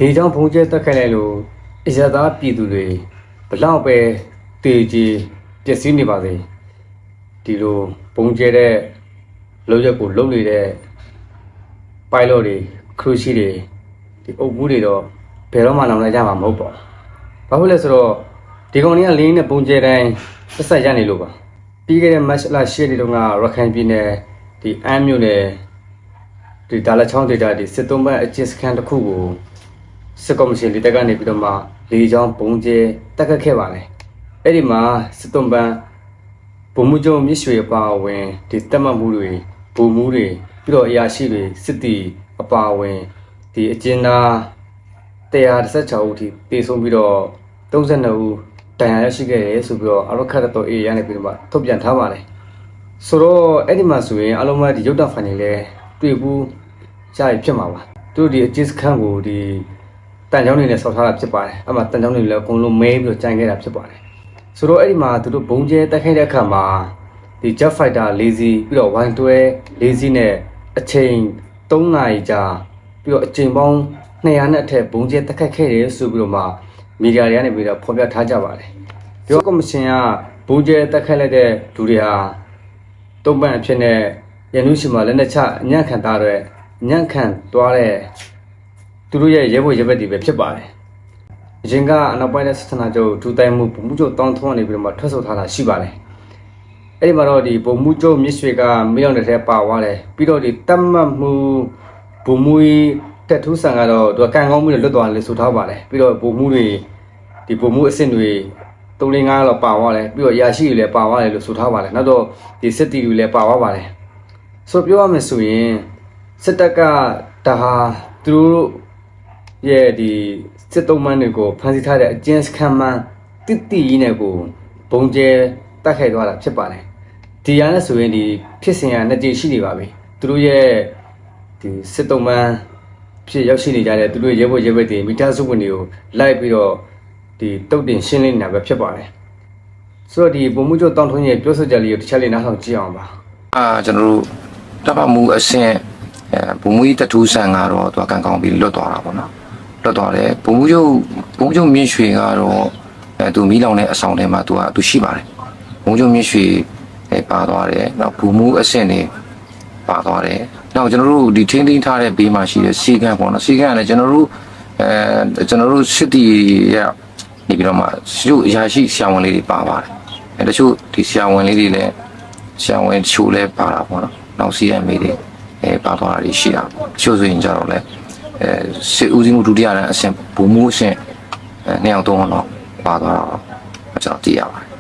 ဒီကြောင့်ဘုံကျဲတက်ခဲ့လိုက်လို့အရသာပြည်သူတွေဘလောက်ပဲတေကြီးပျက်စီးနေပါစေဒီလိုဘုံကျဲတဲ့လောက်ရက်ကိုလုံနေတဲ့ပိုင်လော့တွေခရူရှိတွေဒီအုပ်ဘူးတွေတော့ဘယ်တော့မှနောက်လိုက်ကြမှာမဟုတ်ပါဘူးဘာဖြစ်လဲဆိုတော့ဒီကောင်တွေကလင်းနဲ့ဘုံကျဲတိုင်းဆက်ဆက်ရနေလို့ပါပြီးခဲ့တဲ့မတ်လ10ရက်နေ့တုန်းကရခိုင်ပြည်နယ်ဒီအမ်းမြို့နယ်ဒီဒါလချောင်းဒေတာဒီစစ်သုံးဘက်အကျဉ်းစခန်းတစ်ခုကိုစစ်ကော်မရှင်လက်ထက်ကနေပြီးတော့မှလေကြောင်းဘုံကျဲတက်ခတ်ခဲ့ပါတယ်အဲ့ဒီမှာစစ်သုံးဘက်ဗိုလ်မှူးချုပ်မြစ်ရွှေအပါအဝင်ဒီတက်မှတ်မှုတွေဗိုလ်မှူးတွေပြီးတော့အရာရှိတွေစစ်တီအပါအဝင်ဒီအကျဉ်းသား116ဦးထိတေဆုံးပြီးတော့32ဦးတန်ရာရရှိခဲ့တယ်ဆိုပြီးတော့အရခတ်တော်အေးရနေပြီးတော့မှထုတ်ပြန်ထားပါတယ်ဆိုတော့အဲ့ဒီမှာဆိုရင်အလုံးမဒီရုပ်တဖိုင်တွေလည်းတွေ့ဘူးရှားရဖြစ်မှာပါသူတို့ဒီအကျဉ်းစခန်းကိုဒီတန်ချောင်းတွေနဲ့ဆောက်ထားတာဖြစ်ပါတယ်အဲ့မှာတန်ချောင်းတွေလည်းအကုန်လုံးမဲပြီးတော့ကြိုင်ခဲ့တာဖြစ်ပါတယ်ဆိုတော့အဲ့ဒီမှာသူတို့ဘုံကျဲတက်ခိုက်တဲ့အခါမှာဒီ Jet Fighter 4စီးပြီးတော့ Y12 4စီးနဲ့အချိန်3နာရီကြာပြီးတော့အချိန်ပေါင်း200နဲ့အထက်ဘုံကျဲတက်ခိုက်ခဲ့တယ်ဆိုပြီးတော့မှမီဒီယာတွေကနေပြီးတော့ဖော်ပြထားကြပါတယ်ဒီကော်မရှင်ကဘုံကျဲတက်ခိုက်လိုက်တဲ့လူတွေဟာတုံ့ပန်အဖြစ်နဲ့ရန်သူရှိမှလက်နက်ချအညံ့ခံတာတဲ့ညံ့ခံသွားတဲ့သူတို့ရဲ့ရဲဘော်ရဲဘက်တွေပဲဖြစ်ပါတယ်အရင်ကအနောက်ပိုင်းတဲ့စစ်ဌာနချုပ်ဒူတိုင်မှုဗိုလ်မှူးချုပ်တောင်းထွန်းနေပြီးတော့မှထွက်ဆိုထားတာရှိပါတယ်အဲ့ဒီမှာတော့ဒီဗိုလ်မှူးချုပ်မြစ်ရွှေကမင်းအောင်တဲ့ထဲပါသွားတယ်ပြီးတော့ဒီတတ်မှတ်မှုဗိုလ်မှူးတက်ထူးဆန်ကတော့သူကကန်ကောင်းပြီးတော့လွတ်သွားတယ်လို့ဆိုထားပါတယ်ပြီးတော့ဗိုလ်မှူးတွေဒီဗိုလ်မှူးအဆင့်တွေ3-5လောက်ပါသွားတယ်ပြီးတော့ရာရှိတွေလည်းပါသွားတယ်လို့ဆိုထားပါတယ်နောက်တော့ဒီစစ်တီတွေလည်းပါသွားပါတယ်ဆိုပြောရမယ်ဆိုရင်စစ်တပ်ကဒါဟာသူတို့ရဲ့ဒီစစ်တုံးမန်းတွေကိုဖမ်းဆီးထားတဲ့အကျဉ်းစခန်းမှတိတိကြီးနဲ့ကိုဘုံကျဲတိုက်ခိုက်သွားတာဖြစ်ပါတယ်ဒီရနဲ့ဆိုရင်ဒီဖြစ်စဉ်ကနှစ်ကြိမ်ရှိနေပါပြီသူတို့ရဲ့ဒီစစ်တုံးမန်းဖြစ်ရောက်ရှိနေကြတဲ့သူတို့ရဲဘော်ရဲဘက်တွေမိသားစုဝင်တွေကိုလိုက်ပြီးတော့ဒီတုတ်တင်ရှင်းလင်းနေတာပဲဖြစ်ပါတယ်ဆိုတော့ဒီဗိုလ်မှူးချုပ်တောင်းထွန်းရဲ့ပြောဆိုချက်လေးကိုတစ်ချက်လေးနားထောင်ကြည့်အောင်ပါကျွန်တော်တို့တပ်မမှုအဆင့်ဗိုလ်မှူးကြီးတထူးဆန်ကတော့သူကကန်ကောင်းပြီးလွတ်သွားတာပေါ့နော်လွတ်သွားတယ်ဗိုလ်မှူးချုပ်မြင့်ရွှေကတော့သူမီးလောင်တဲ့အဆောင်ထဲမှာသူရှိပါတယ်ဗိုလ်မှူးချုပ်မြင့်ရွှေပါသွားတယ်နောက်ဗိုလ်မှူးအဆင့်တွေပါသွားတယ်နောက်ကျွန်တော်တို့ဒီထင်းထင်းထားတဲ့ဘေးမှာရှိတဲ့စီကံပေါ့နော်စီကံကလည်းကျွန်တော်တို့စစ်တီရဲ့နေပြီးတော့မှရုပ်အရာရှိဆရာဝန်လေးတွေပါပါတယ်တချို့ဒီဆရာဝန်လေးတွေလည်းဆရာဝန်ချို့လည်းပါတာပေါ့နော်နောက်စီရမေတွေပါသွားတာရှိတာတချို့ဆိုရင်ကြတော့လည်းစစ်ဦးစီးမှုဒုတိယတန်းအဆင့်ဗိုလ်မှူးအဆင့်2-3လောက်ပါသွားတာကျွန်တော်သိရပါတယ်